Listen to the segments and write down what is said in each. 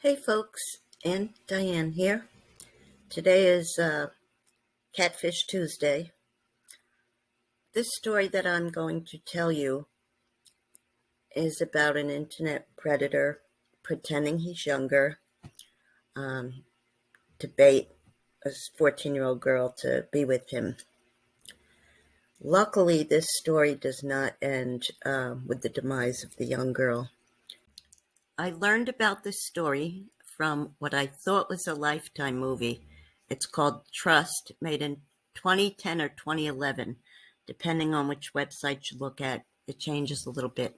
Hey folks, and Diane here. Today is Catfish Tuesday. This story that I'm going to tell you is about an internet predator pretending he's younger um, to bait a 14-year-old girl to be with him. Luckily, this story does not end with the demise of the young girl. I learned about this story from what I thought was a Lifetime movie. It's called Trust, made in 2010 or 2011, depending on which website you look at. It changes a little bit.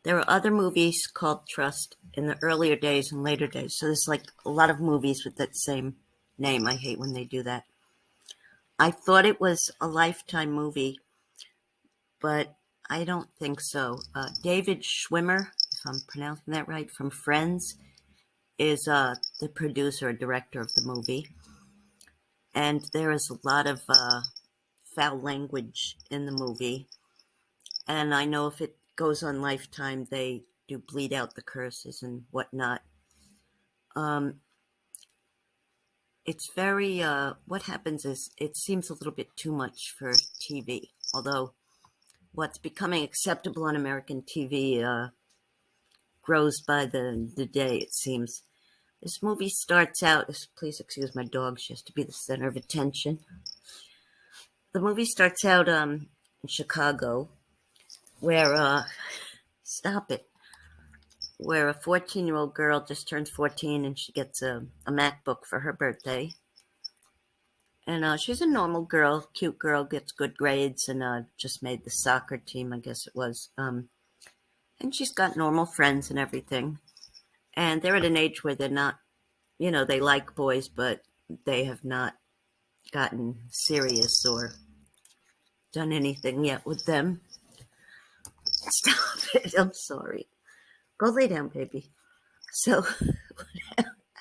There are other movies called Trust in the earlier days and later days. So there's like a lot of movies with that same name. I hate when they do that. I thought it was a Lifetime movie, but I don't think so. David Schwimmer, if I'm pronouncing that right, from Friends, is the producer or director of the movie. And there is a lot of foul language in the movie. And I know if it goes on Lifetime, they do bleed out the curses and whatnot. It's very, what happens is it seems a little bit too much for TV. Although what's becoming acceptable on American TV grows by the day, it seems. This movie starts out, please excuse my dog, she has to be the center of attention. The movie starts out in Chicago, where, stop it, where a 14-year-old girl just turns 14 and she gets a MacBook for her birthday. And she's a normal girl, cute girl, gets good grades, and just made the soccer team, I guess it was. And she's got normal friends and everything. And they're at an age where they're not, they like boys, but they have not gotten serious or done anything yet with them. Stop it, I'm sorry. Go lay down, baby. So,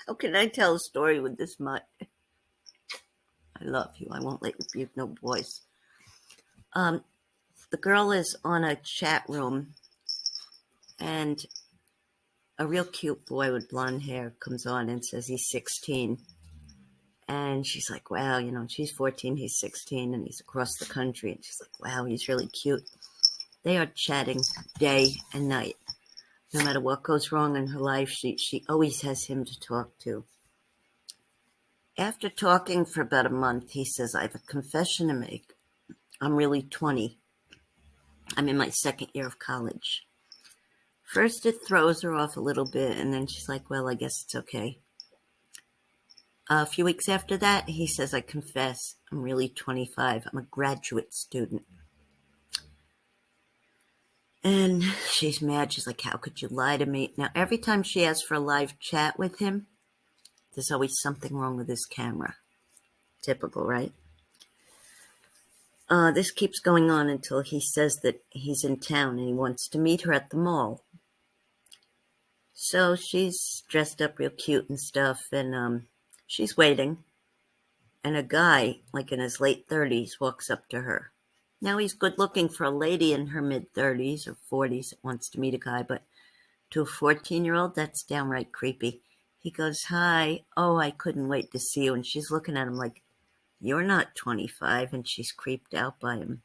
how can I tell a story with this much? I love you. I won't let you rebuke no boys. The girl is on a chat room, and a real cute boy with blonde hair comes on and says he's 16. And she's like, wow, she's 14, he's 16, and he's across the country. And she's like, wow, he's really cute. They are chatting day and night. No matter what goes wrong in her life, she always has him to talk to. After talking for about a month, he says, I have a confession to make. I'm really 20. I'm in my second year of college. First, it throws her off a little bit, and then she's like, well, I guess it's okay. A few weeks after that, he says, I confess, I'm really 25. I'm a graduate student. And she's mad. She's like, how could you lie to me? Now, every time she asks for a live chat with him, there's always something wrong with his camera. Typical, right? This keeps going on until he says that he's in town and he wants to meet her at the mall. So she's dressed up real cute and stuff, and she's waiting. And a guy, like in his late 30s, walks up to her. Now, he's good looking for a lady in her mid-30s or 40s that wants to meet a guy, but to a 14-year-old, that's downright creepy. He goes, hi, oh, I couldn't wait to see you. And she's looking at him like, you're not 25, and she's creeped out by him.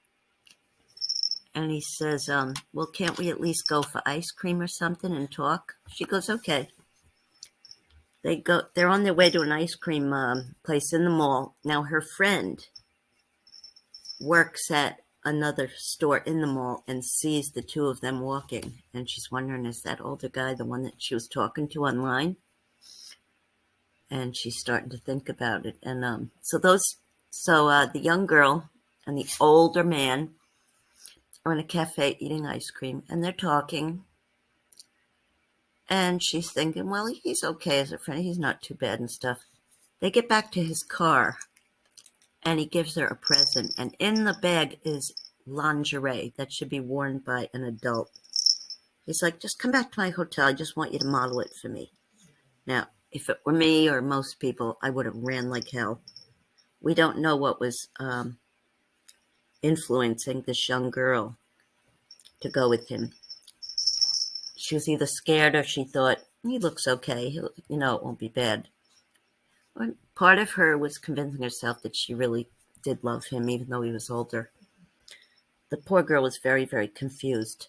And he says, well, can't we at least go for ice cream or something and talk? She goes, okay. They're on their way to an ice cream place in the mall. Now, her friend works at another store in the mall and sees the two of them walking. And she's wondering, is that older guy the one that she was talking to online? And she's starting to think about it. And so the young girl and the older man are in a cafe eating ice cream, and they're talking. And she's thinking, well, he's okay as a friend. He's not too bad and stuff. They get back to his car, and he gives her a present. And in the bag is lingerie that should be worn by an adult. He's like, just come back to my hotel. I just want you to model it for me. Now, if it were me or most people, I would have ran like hell. We don't know what was influencing this young girl to go with him. She was either scared or she thought, He looks okay. It won't be bad. But part of her was convincing herself that she really did love him, even though he was older. The poor girl was very, very confused.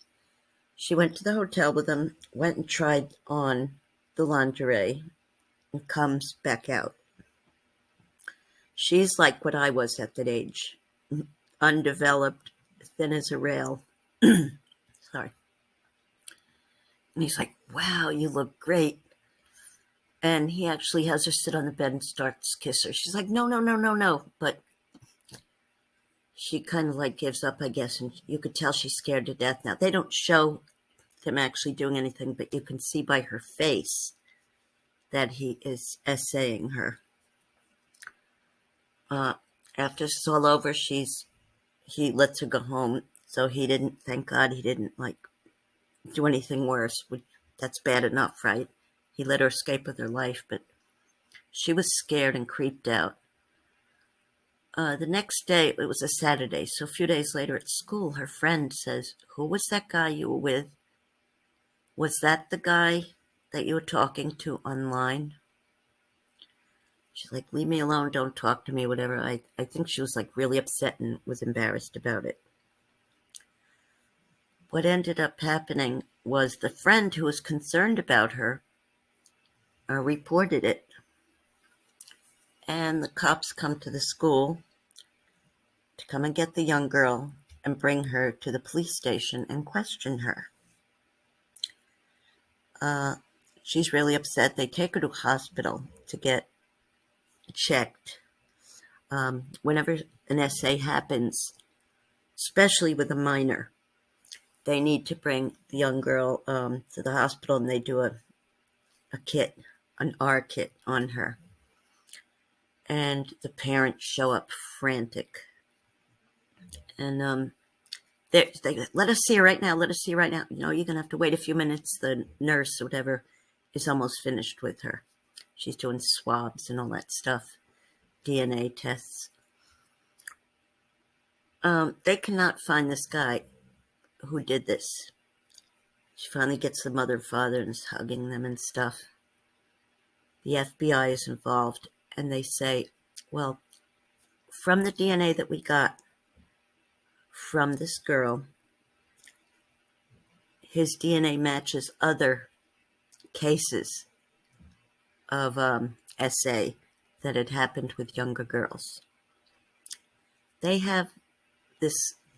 She went to the hotel with him, went and tried on the lingerie, and comes back out. She's like what I was at that age, undeveloped, thin as a rail. Sorry. And he's like, wow, you look great. And he actually has her sit on the bed and starts to kiss her. She's like, no, no, no, no, no. But she kind of like gives up, I guess. And you could tell she's scared to death now. They don't show them actually doing anything, but you can see by her face that he is essaying her. Uh, After it's all over, he lets her go home. So he didn't, thank God, he didn't like do anything worse. That's bad enough, right? He let her escape with her life, but she was scared and creeped out. The next day, it was a Saturday, so a few days later at school, her friend says, who was that guy you were with? Was that the guy that you were talking to online? She's like, leave me alone, don't talk to me, whatever. I think she was like really upset and was embarrassed about it. What ended up happening was the friend who was concerned about her reported it. And the cops come to the school to come and get the young girl and bring her to the police station and question her. She's really upset. They take her to a hospital to get checked. Whenever an essay happens, especially with a minor, they need to bring the young girl to the hospital, and they do a kit, an R kit on her. And the parents show up frantic. And they let us see her right now, let us see her right now. You're going to have to wait a few minutes. The nurse or whatever is almost finished with her. She's doing swabs and all that stuff, DNA tests. They cannot find this guy who did this. She finally gets the mother and father and is hugging them and stuff. The FBI is involved, and they say, well, from the DNA that we got from this girl, his DNA matches other cases of SA that had happened with younger girls. They have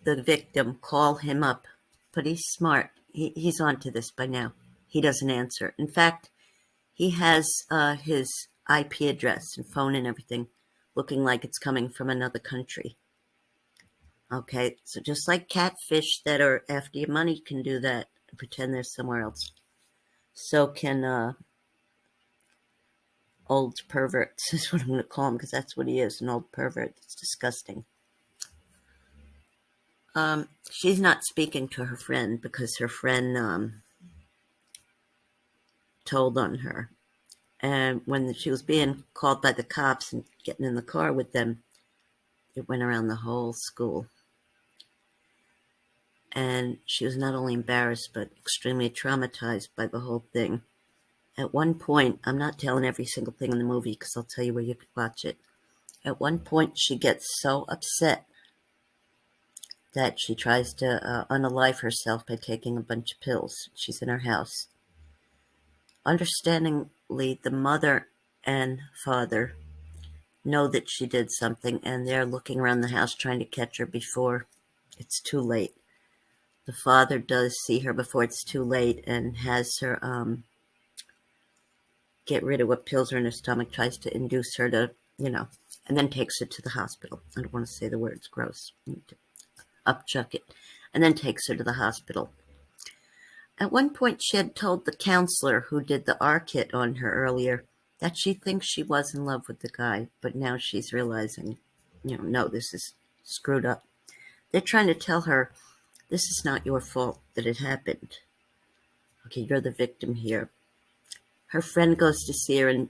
the victim call him up, but he's smart. He's onto this by now. He doesn't answer. In fact, he has his IP address and phone and everything looking like it's coming from another country. Okay, so just like catfish that are after your money can do that and pretend they're somewhere else, so can old perverts, is what I'm going to call him, because that's what he is, an old pervert. It's disgusting. She's not speaking to her friend because her friend told on her. And when she was being called by the cops and getting in the car with them, it went around the whole school. And she was not only embarrassed, but extremely traumatized by the whole thing. At one point, I'm not telling every single thing in the movie because I'll tell you where you could watch it. At one point, she gets so upset that she tries to unalive herself by taking a bunch of pills. She's in her house. Understandingly, the mother and father know that she did something, and they're looking around the house trying to catch her before it's too late. The father does see her before it's too late and has her get rid of what pills are in her stomach, tries to induce her to, and then takes her to the hospital. I don't want to say the words, gross. Upchuck it. And then takes her to the hospital. At one point, she had told the counselor who did the R kit on her earlier that she thinks she was in love with the guy, but now she's realizing, no, this is screwed up. They're trying to tell her, this is not your fault that it happened. Okay, you're the victim here. Her friend goes to see her, and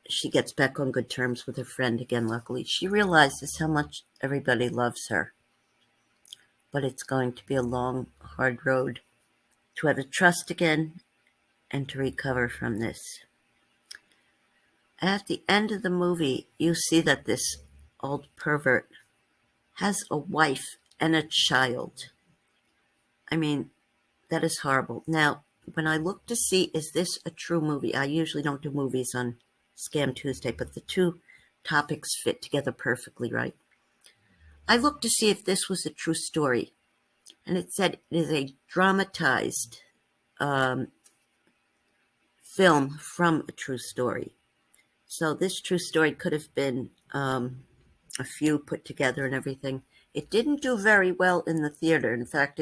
she gets back on good terms with her friend again, luckily. She realizes how much everybody loves her. But it's going to be a long, hard road to either trust again and to recover from this. At the end of the movie, you see that this old pervert has a wife and a child. I mean, that is horrible. Now, when I look to see, is this a true movie? I usually don't do movies on Scam Tuesday, but the two topics fit together perfectly, right? I looked to see if this was a true story, and it said it is a dramatized um, film from a true story. So this true story could have been a few put together and everything. It didn't do very well in the theater. In fact,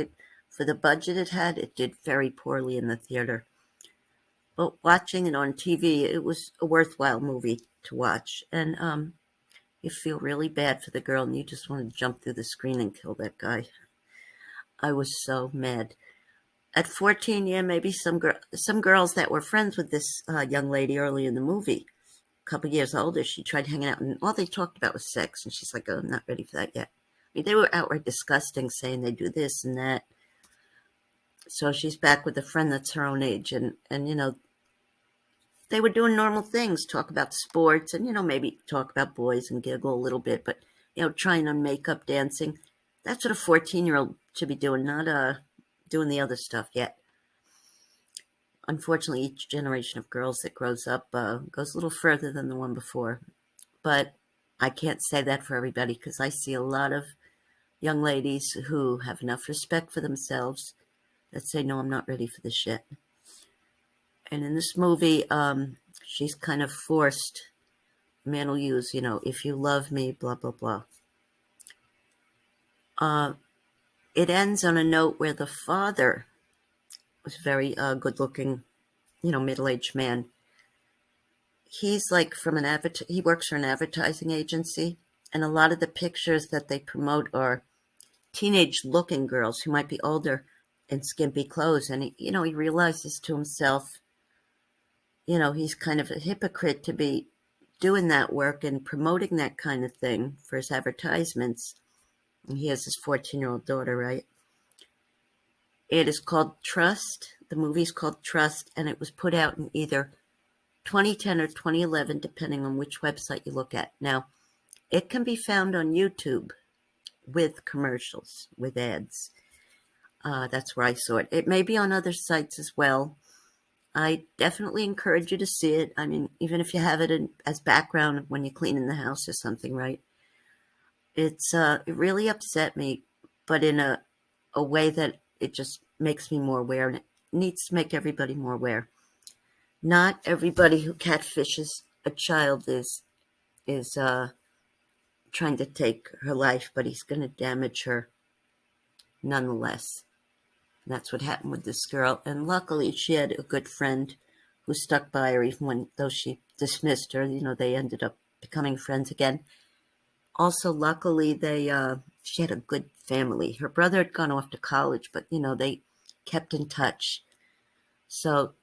for the budget it had, it did very poorly in the theater. But watching it on TV, it was a worthwhile movie to watch. And you feel really bad for the girl, and you just want to jump through the screen and kill that guy. I was so mad. At 14, yeah, maybe some girls that were friends with this young lady early in the movie, a couple years older, she tried hanging out, and all they talked about was sex. And she's like, "Oh, I'm not ready for that yet." I mean, they were outright disgusting, saying they do this and that. So she's back with a friend that's her own age, and they were doing normal things, talk about sports, and maybe talk about boys and giggle a little bit, but trying on makeup, dancing. That's what a 14-year-old should be doing, not doing the other stuff yet. Unfortunately, each generation of girls that grows up goes a little further than the one before. But I can't say that for everybody, because I see a lot of young ladies who have enough respect for themselves that say, no, I'm not ready for this shit. And in this movie, she's kind of forced. Man will use, if you love me, blah, blah, blah. It ends on a note where the father was very good looking, middle aged man. He's like he works for an advertising agency, and a lot of the pictures that they promote are teenage looking girls who might be older in skimpy clothes. And he realizes to himself, he's kind of a hypocrite to be doing that work and promoting that kind of thing for his advertisements. And he has his 14-year-old daughter, right? It is called Trust. The movie's called Trust, and it was put out in either 2010 or 2011, depending on which website you look at. Now, it can be found on YouTube with commercials, with ads. That's where I saw it. It may be on other sites as well. I definitely encourage you to see it. I mean, even if you have it as background when you're cleaning the house or something, right? It really upset me, but in a way that it just makes me more aware, and it needs to make everybody more aware. Not everybody who catfishes a child is trying to take her life, but he's going to damage her nonetheless. And that's what happened with this girl. And luckily, she had a good friend who stuck by her, even though she dismissed her. They ended up becoming friends again. Also, luckily, she had a good family. Her brother had gone off to college, but they kept in touch. So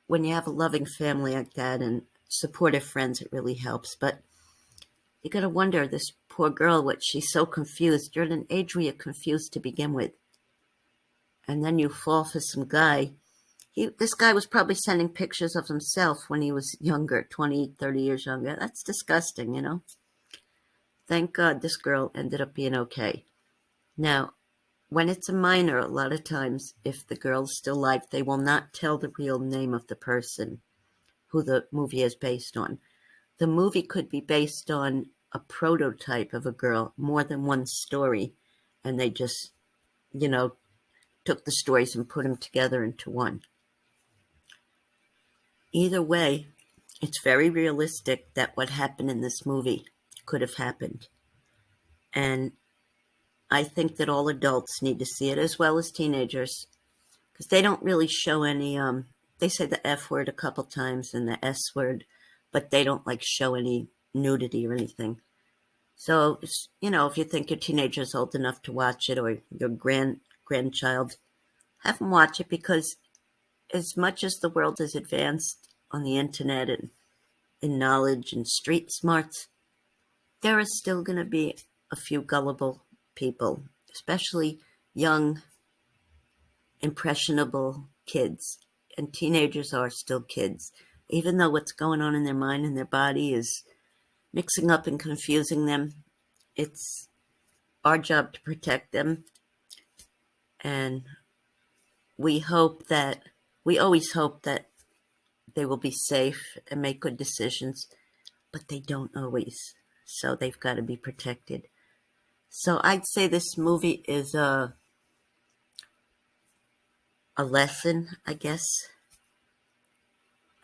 when you have a loving family like that and supportive friends, it really helps. But you got to wonder, this poor girl, what she's so confused. You're at an age where you're confused to begin with, and then you fall for some guy. This guy was probably sending pictures of himself when he was younger, 20, 30 years younger. That's disgusting. Thank God this girl ended up being okay. Now, when it's a minor, a lot of times, if the girl's still alive, they will not tell the real name of the person who the movie is based on. The movie could be based on a prototype of a girl, more than one story, and they just, took the stories and put them together into one. Either way, it's very realistic that what happened in this movie could have happened. And I think that all adults need to see it, as well as teenagers, because they don't really show any, they say the F word a couple times and the S word, but they don't show any nudity or anything. So, if you think your teenager's old enough to watch it, or your grandchild, have them watch it, because as much as the world is advanced on the internet and in knowledge and street smarts, there is still going to be a few gullible people, especially young, impressionable kids. and teenagers are still kids. Even though what's going on in their mind and their body is mixing up and confusing them, it's our job to protect them. And we hope that, we always hope that they will be safe and make good decisions, but they don't always. So they've got to be protected. So I'd say this movie is a lesson, I guess,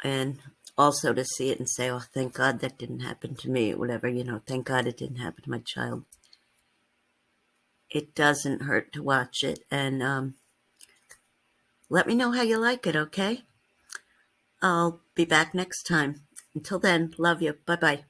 and also to see it and say, oh, thank God that didn't happen to me, or whatever, thank God it didn't happen to my child. It doesn't hurt to watch it, and let me know how you like it, okay? I'll be back next time. Until then, love you. Bye bye.